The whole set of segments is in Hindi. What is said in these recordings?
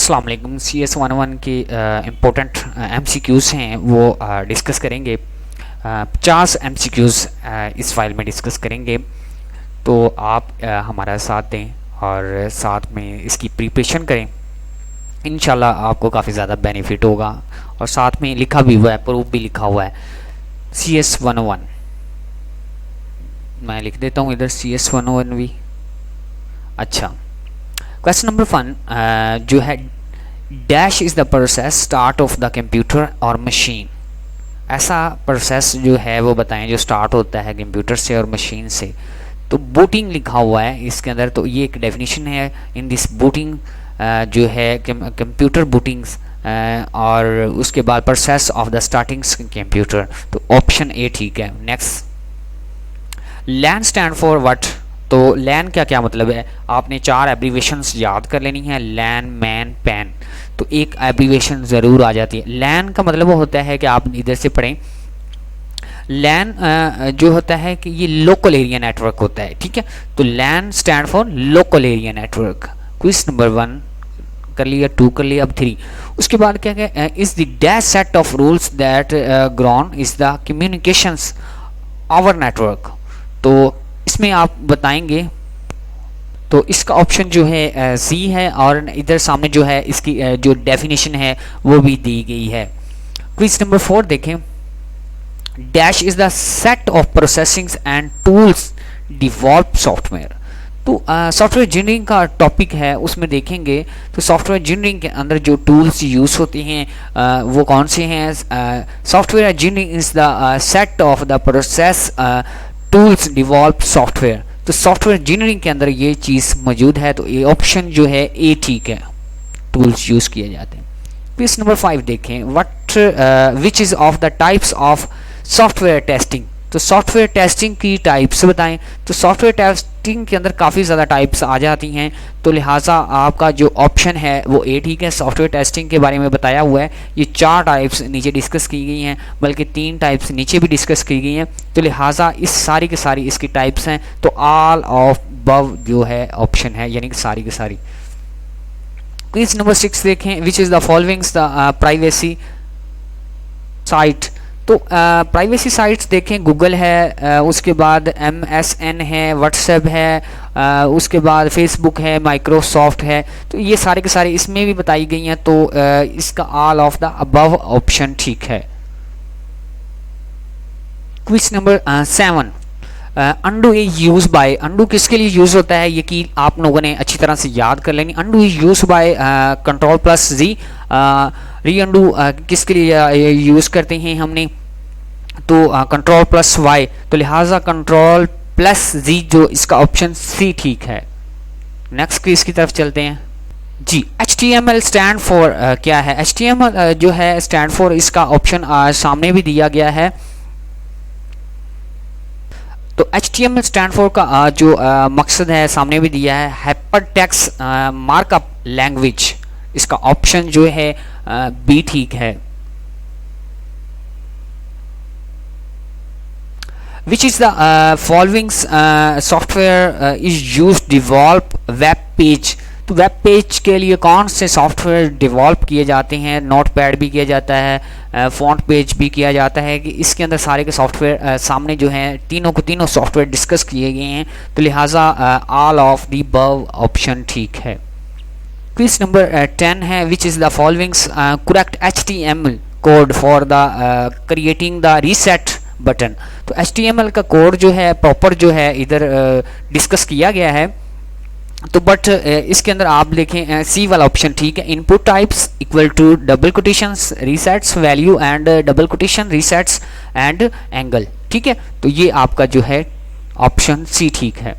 अस्सलाम वालेकुम। CS11 के इम्पोर्टेंट MCQs हैं वो डिस्कस करेंगे। 50 MCQs इस फाइल में डिस्कस करेंगे, तो आप हमारा साथ दें और साथ में इसकी प्रिपरेशन करें। इंशाल्लाह आपको काफ़ी ज़्यादा बेनिफिट होगा। और साथ में लिखा भी हुआ है, प्रूफ भी लिखा हुआ है CS11। मैं लिख देता हूँ इधर CS11 भी। अच्छा, क्वेश्चन नंबर 1 जो है, dash is the process start of the computer और मशीन। ऐसा प्रोसेस जो है वो बताएं जो स्टार्ट होता है कंप्यूटर से और मशीन से। तो बूटिंग लिखा हुआ है इसके अंदर, तो ये एक डेफिनेशन है। इन दिस बूटिंग जो है कंप्यूटर बूटिंग्स और उसके बाद process of the starting computer, तो ऑप्शन ए ठीक है। Next, LAN stand for what. तो लैन का क्या मतलब है, आपने 4 एब्रीवेशंस याद कर लेनी है, लैन, मैन, पैन। तो एक एब्रीवेशन ज़रूर आ जाती है। लैन का मतलब वो होता है कि आप इधर से पढ़ें, लैन जो होता है कि ये लोकल एरिया नेटवर्क होता है, ठीक है। तो LAN stand for local area network. Quiz number 1 कर लिया, 2 कर लिया, अब 3। उसके बाद क्या क्या, is the dash set of rules that ground is the communications our network. तो इसमें आप बताएंगे, तो इसका ऑप्शन जो है सी है, और इधर सामने जो है इसकी जो डेफिनेशन है वो भी दी गई है। क्विज नंबर 4 देखें, dash is the set of processing and tools devolve software. तो सॉफ्टवेयर इंजीनियरिंग का टॉपिक है, उसमें देखेंगे तो सॉफ्टवेयर इंजीनियरिंग के अंदर जो टूल्स यूज़ होते हैं वो कौन से हैं। Software engineering is the set of the process tools devolve software. तो सॉफ्टवेयर इंजीनियरिंग के अंदर ये चीज़ मौजूद है, तो ये ऑप्शन जो है ए ठीक है, टूल्स यूज़ किए जाते हैं। क्वेश्चन नंबर 5 देखें, what which is of the types of software testing. तो सॉफ्टवेयर टेस्टिंग की टाइप्स बताएं। तो सॉफ्टवेयर टेस्टिंग के अंदर काफ़ी ज़्यादा टाइप्स आ जाती हैं, तो लिहाजा आपका जो ऑप्शन है वो ए ठीक है। सॉफ्टवेयर टेस्टिंग के बारे में बताया हुआ है, ये 4 टाइप्स नीचे डिस्कस की गई हैं, बल्कि 3 टाइप्स नीचे भी डिस्कस की गई हैं, तो लिहाजा इस सारी की सारी इसकी टाइप्स हैं। तो ऑल ऑफ बव जो है ऑप्शन है, यानी कि सारी की सारी। क्वेश्चन नंबर 6 देखें, विच is the following the privacy site. तो प्राइवेसी साइट्स देखें, गूगल है, उसके बाद MSN है, व्हाट्सएप है, उसके बाद फेसबुक है, माइक्रोसॉफ्ट है। तो ये सारे के सारे इसमें भी बताई गई हैं, तो इसका all of the above option ठीक है। Quiz number 7, undo is use bye. Undo किसके लिए यूज होता है, ये कि आप लोगों ने अच्छी तरह से याद कर लेनी। Undo is use by control plus G. Redo किसके लिए यूज करते हैं हमने, तो कंट्रोल प्लस वाई, तो लिहाजा कंट्रोल प्लस जी जो इसका ऑप्शन सी ठीक है। नेक्स्ट क्विज की तरफ चलते हैं जी। HTML स्टैंड फॉर क्या है। HTML जो है स्टैंड फॉर, इसका ऑप्शन सामने भी दिया गया है। तो HTML स्टैंड फॉर का जो मकसद है सामने भी दिया है, हाइपरटेक्स्ट मार्कअप लैंग्वेज। इसका ऑप्शन जो है बी ठीक है। विच is the following software is use devolve web page. तो वेब पेज के लिए कौन से सॉफ्टवेयर डिवॉल्व किए जाते हैं। नोटपैड भी किया जाता है, फॉन्ट पेज भी किया जाता है, कि इसके अंदर सारे के सॉफ्टवेयर सामने जो हैं तीनों सॉफ्टवेयर डिस्कस किए गए हैं, तो लिहाजा all of the above option ठीक है। क्विज नंबर 10 है, विच is the following correct HTML code for the creating the reset button. तो HTML का कोड जो है प्रॉपर जो है इधर डिस्कस किया गया है, तो बट इसके अंदर आप लिखें सी वाला ऑप्शन ठीक है। Input types equal to double quotations resets value and double quotation resets and angle, ठीक है। तो ये आपका जो है ऑप्शन सी ठीक है।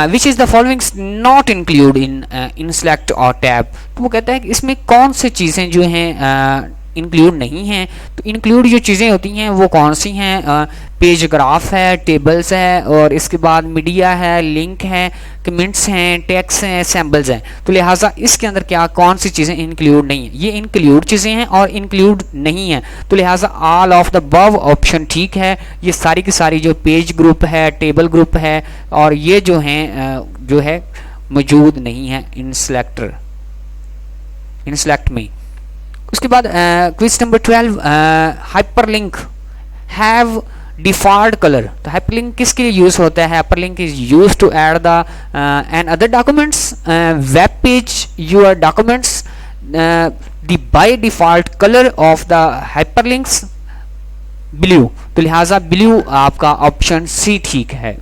विच is the following not include in select और टैब। तो वो कहता है कि इसमें कौन से चीज़ें जो हैं इंक्लूड नहीं हैं। तो इंक्लूड जो चीज़ें होती हैं वो कौन सी हैं, पेज ग्राफ है, टेबल्स है, और इसके बाद मीडिया है, लिंक है, कमेंट्स हैं, टेक्स्ट हैं, सैम्पल्स हैं। तो लिहाजा इसके अंदर क्या कौन सी चीज़ें इंक्लूड नहीं हैं, ये इंक्लूड चीज़ें हैं और इंक्लूड नहीं हैं, तो लिहाजा all of the above option ठीक है। ये सारी की सारी जो पेज ग्रुप है, टेबल ग्रुप है, और ये जो हैं जो है मौजूद नहीं है इन सेलेक्टर इन सेलेक्ट में। उसके बाद quiz number 12, hyperlink have default colour. तो हाइपरलिंक किसके लिए यूज होता है? Hyperlink is use to add the and other documents web page your documents the by default colour of the hyperlinks blue. तो लिहाजा ब्लू आपका ऑप्शन सी ठीक है।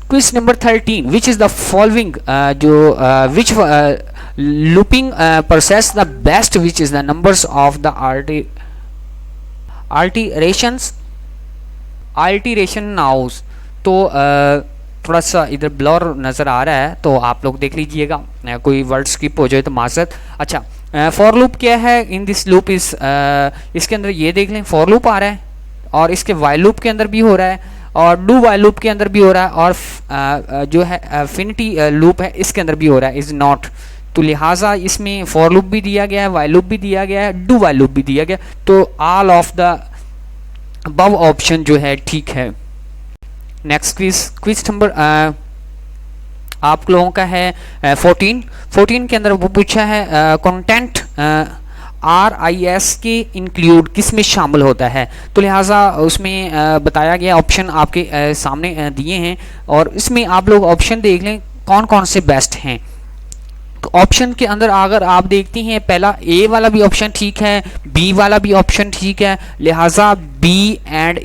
Quiz number 13, which is the following which looping process the best, which is the numbers of the alteration now. तो थोड़ा सा इधर ब्लर नज़र आ रहा है तो आप लोग देख लीजिएगा, कोई वर्ड स्किप हो जाए तो माजरत। अच्छा, फॉर लूप क्या है? इन दिस लूप इस इसके अंदर ये देख लें फॉर लूप आ रहा है, और इसके वाइल लूप के अंदर भी हो रहा है, और डू वाइल लूप के अंदर भी हो रहा है, और जो है फिनिटी लूप है इसके अंदर भी हो रहा है, इज़ नॉट। तो लिहाजा इसमें फॉर लूप भी दिया गया है, वाइल लूप भी दिया गया है, डू वाइल लूप भी दिया गया, तो all of the above option जो है ठीक है। नेक्स्ट क्विज नंबर आप लोगों का है 14 के अंदर वो पूछा है कंटेंट RIS के इंक्लूड किस में शामिल होता है। तो लिहाजा उसमें बताया गया ऑप्शन आपके सामने दिए हैं, और इसमें आप लोग ऑप्शन देख लें कौन कौन से बेस्ट हैं। तो ऑप्शन के अंदर अगर आप देखती हैं, पहला ए वाला भी ऑप्शन ठीक है, बी वाला भी ऑप्शन ठीक है, लिहाजा B and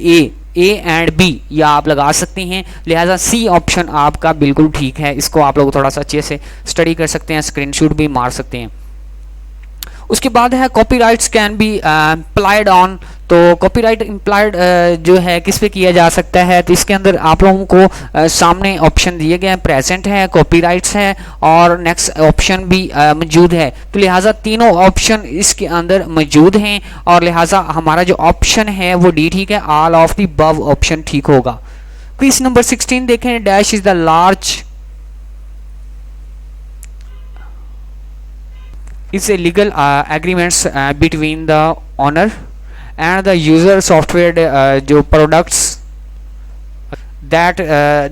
A and B या आप लगा सकते हैं, लिहाजा सी ऑप्शन आपका बिल्कुल ठीक है। इसको आप लोग थोड़ा सा अच्छे से स्टडी कर सकते हैं, स्क्रीनशॉट भी मार सकते हैं। उसके बाद है copyrights can be applied on. तो कॉपीराइट इम्प्लाइड जो है किस पे किया जा सकता है? तो इसके अंदर आप लोगों को सामने ऑप्शन दिए गए हैं, प्रेजेंट है, कॉपीराइट्स है, और नेक्स्ट ऑप्शन भी मौजूद है। तो लिहाजा तीनों ऑप्शन इसके अंदर मौजूद हैं, और लिहाजा हमारा जो ऑप्शन है वो डी ठीक है, all of the above option ठीक होगा। क्विज नंबर 16 देखें, dash is the large is a legal agreements between the owner and the user software जो products that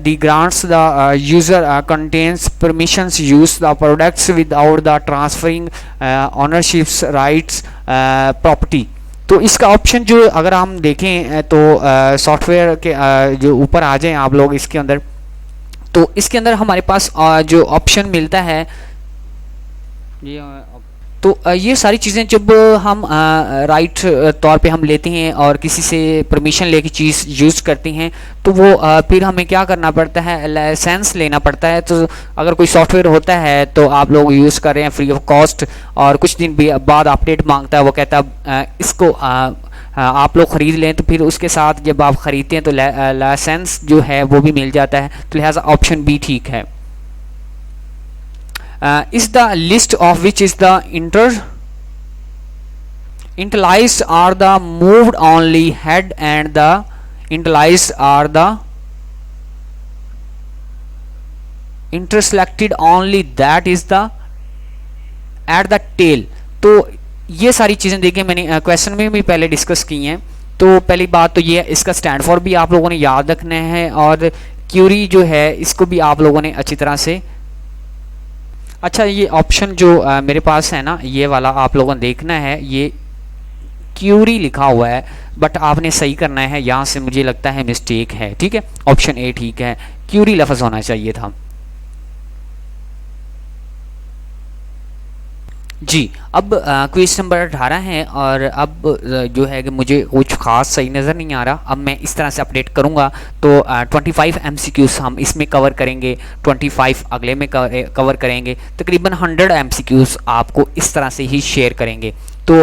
the grants the user contains permissions use the products without the transferring ownership's rights property। तो इसका ऑप्शन जो अगर हम देखें तो सॉफ्टवेयर के जो ऊपर आ जाएं आप लोग इसके अंदर, तो इसके अंदर हमारे पास जो ऑप्शन मिलता है तो ये सारी चीज़ें जब हम राइट तौर पे हम लेते हैं और किसी से परमिशन लेके चीज़ यूज़ करते हैं, तो वो फिर हमें क्या करना पड़ता है, लाइसेंस लेना पड़ता है। तो अगर कोई सॉफ्टवेयर होता है तो आप लोग यूज़ कर रहे हैं फ्री ऑफ कॉस्ट, और कुछ दिन बाद अपडेट मांगता है, वो कहता है इसको आप लोग ख़रीद लें, तो फिर उसके साथ जब आप ख़रीदते हैं तो लाइसेंस जो है वो भी मिल जाता है। तो लिहाजा ऑप्शन बी ठीक है। Is the list of which is the interlaced are the moved only head and the interlaced are the interselected only that is the at the tail। तो ये सारी चीज़ें देखिए मैंने क्वेश्चन में भी पहले डिस्कस की हैं। तो पहली बात तो ये इसका स्टैंड फॉर भी आप लोगों ने याद रखना है, और क्यूरी जो है इसको भी आप लोगों ने अच्छी तरह से। अच्छा, ये ऑप्शन जो मेरे पास है ना, ये वाला आप लोगों ने देखना है, ये क्यूरी लिखा हुआ है, बट आपने सही करना है, यहाँ से मुझे लगता है मिस्टेक है। ठीक है, ऑप्शन ए ठीक है, क्यूरी लफ्ज़ होना चाहिए था जी। अब क्वेश्चन नंबर 18 है, और अब जो है कि मुझे कुछ खास सही नज़र नहीं आ रहा। अब मैं इस तरह से अपडेट करूँगा तो 25 MCQs हम इसमें कवर करेंगे, 25 अगले में कवर करेंगे, तकरीबन 100 MCQs आपको इस तरह से ही शेयर करेंगे। तो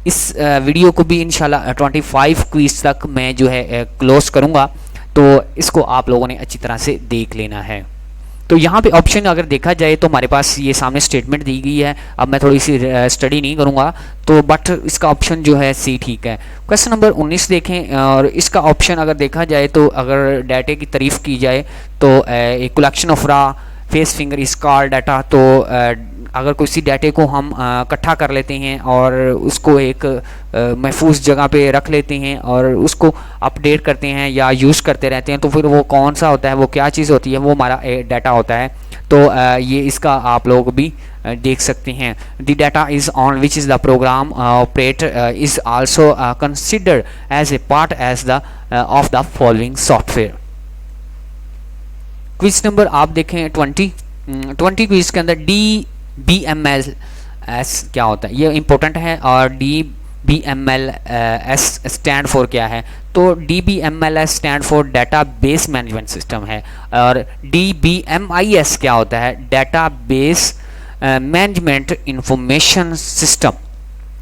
इस वीडियो को भी इंशाल्लाह 25 क्विज तक मैं जो है क्लोज करूँगा, तो इसको आप लोगों ने अच्छी तरह से देख लेना है। तो यहाँ पे ऑप्शन अगर देखा जाए तो हमारे पास ये सामने स्टेटमेंट दी गई है। अब मैं थोड़ी सी स्टडी नहीं करूँगा, तो बट इसका ऑप्शन जो है सी ठीक है। क्वेश्चन नंबर 19 देखें, और इसका ऑप्शन अगर देखा जाए तो अगर डाटे की तारीफ़ की जाए तो एक कलेक्शन ऑफ रा फेस फिंगर इस कॉल्ड डाटा। तो अगर किसी डाटे को हम इकट्ठा कर लेते हैं और उसको एक महफूज जगह पे रख लेते हैं और उसको अपडेट करते हैं या यूज़ करते रहते हैं, तो फिर वो कौन सा होता है, वो क्या चीज़ होती है, वो हमारा डाटा होता है। तो ये इसका आप लोग भी देख सकते हैं। The data is on which is the program operate is also considered as a part as the of the following software. Quiz number आप देखें 20 क्विज के अंदर DBMLS क्या होता है, ये इंपॉर्टेंट है। और DBMLS स्टैंड फॉर क्या है, तो DBMLS stand for database management system है। और DBMIS क्या होता है, डेटाबेस मैनेजमेंट इंफॉर्मेशन सिस्टम,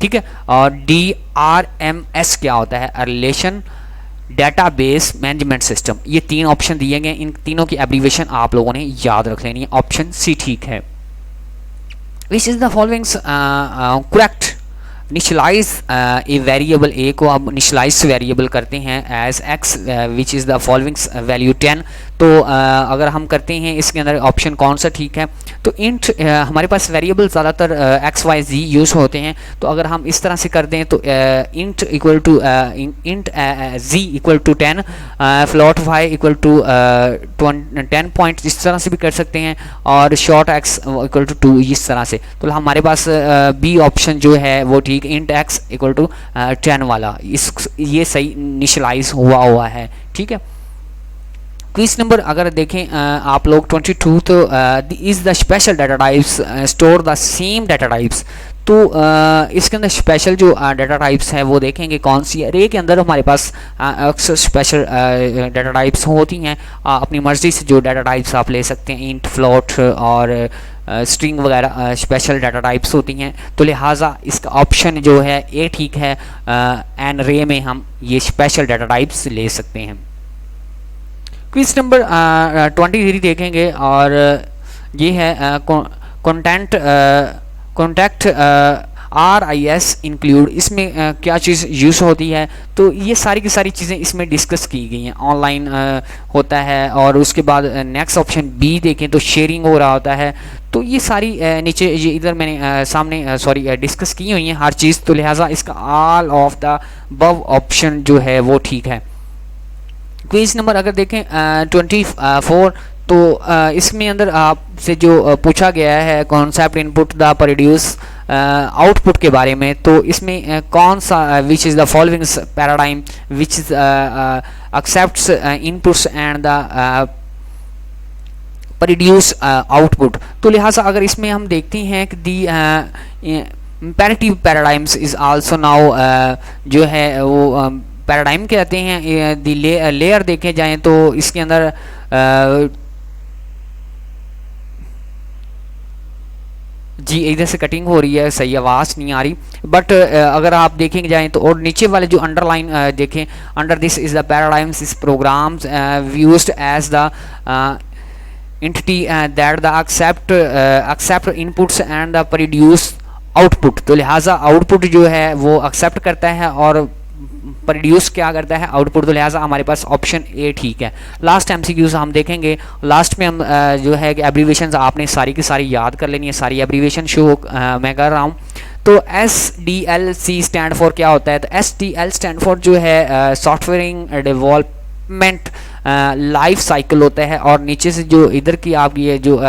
ठीक है। और DRMS क्या होता है, रिलेशन डेटाबेस मैनेजमेंट सिस्टम। ये 3 ऑप्शन दिए गए, इन तीनों की एब्रीविएशन आप लोगों ने याद रख लेनी है। ऑप्शन सी ठीक है। Which is the following correct, initialize a variable A को अब इनिशियलाइज वेरिएबल करते हैं as X which is the following value 10। तो अगर हम करते हैं इसके अंदर ऑप्शन कौन सा ठीक है, तो इंट हमारे पास वेरिएबल ज़्यादातर एक्स वाई जी यूज़ होते हैं। तो अगर हम इस तरह से कर दें तो int equal to int G equal to 10, float Y equal to 10 point, इस तरह से भी कर सकते हैं। और शॉर्ट एक्स इक्वल टू 2 इस तरह से। तो हमारे पास बी ऑप्शन जो है वो ठीक, इंट एक्स इक्वल टू 10 वाला, ये सही इनिशियलाइज हुआ है, ठीक है। क्विज नंबर अगर देखें आप लोग 22, तो is the special data types store the same data types. तो इसके अंदर स्पेशल जो डाटा टाइप्स है वो देखेंगे कौन सी है। अरे के अंदर हमारे पास अक्सर स्पेशल डाटा टाइप्स होती हैं, अपनी मर्जी से जो डाटा टाइप्स आप ले सकते हैं, इंट फ्लोट और स्ट्रिंग वगैरह स्पेशल डाटा टाइप्स होती हैं। तो लिहाजा इसका ऑप्शन जो है ए ठीक है, एन रे में हम ये स्पेशल डाटा टाइप्स ले सकते हैं। क्विज नंबर 23 देखेंगे और ये है कॉन्टैक्ट RIS इंक्लूड, इसमें क्या चीज़ यूज़ होती है। तो ये सारी की सारी चीज़ें इसमें डिस्कस की गई हैं, ऑनलाइन होता है। और उसके बाद नेक्स्ट ऑप्शन बी देखें तो शेयरिंग हो रहा होता है। तो ये सारी नीचे ये इधर मैंने सामने सॉरी डिस्कस की हुई हैं हर चीज़। तो लिहाजा इसका all of the above option जो है वो ठीक है। क्विज नंबर अगर देखें 24, तो इसमें अंदर आपसे जो पूछा गया है concept input the produce output के बारे में। तो इसमें कौन सा which is the following paradigm which is accepts inputs and the produce output. तो लिहाजा अगर इसमें हम देखते हैं कि the imperative paradigms is also now जो है वो पैराडाइम कहते हैं। दी लेयर देखे जाएं तो इसके अंदर जी इधर से कटिंग हो रही है, सही आवाज़ नहीं आ रही। बट अगर आप देखेंगे जाएं तो और नीचे वाले जो अंडरलाइन देखें, under this is the paradigms is programs used as the entity that the accept inputs and the produce output। तो लिहाजा आउटपुट जो है वो एक्सेप्ट करता है और प्रोड्यूस क्या करता है, आउटपुट। तो लिहाजा हमारे पास ऑप्शन ए ठीक है। लास्ट MCQs हम देखेंगे, लास्ट में हम जो है कि एब्रीविएशन आपने सारी की सारी याद कर लेनी है। सारी एब्रीविएशन शो मैं कर रहा हूँ। तो SDLC स्टैंड फॉर क्या होता है, तो SDL स्टैंड फॉर जो है सॉफ्टवेयर डेवलपमेंट लाइफ साइकिल होता है। और नीचे से जो इधर की आपकी ये जो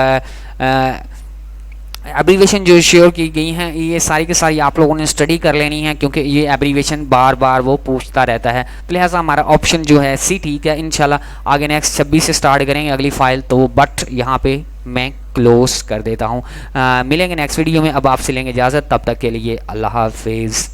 एब्रीविएशन जो शेयर की गई हैं ये सारी की सारी आप लोगों ने स्टडी कर लेनी है, क्योंकि ये एब्रीविएशन बार बार वो पूछता रहता है। तो लिहाजा हमारा ऑप्शन जो है सी ठीक है। इंशाल्लाह आगे नेक्स्ट 26 से स्टार्ट करेंगे अगली फाइल। तो बट यहाँ पे मैं क्लोज कर देता हूँ। मिलेंगे नेक्स्ट वीडियो में। अब आपसे लेंगे इजाज़त, तब तक के लिए अल्लाह हाफिज़।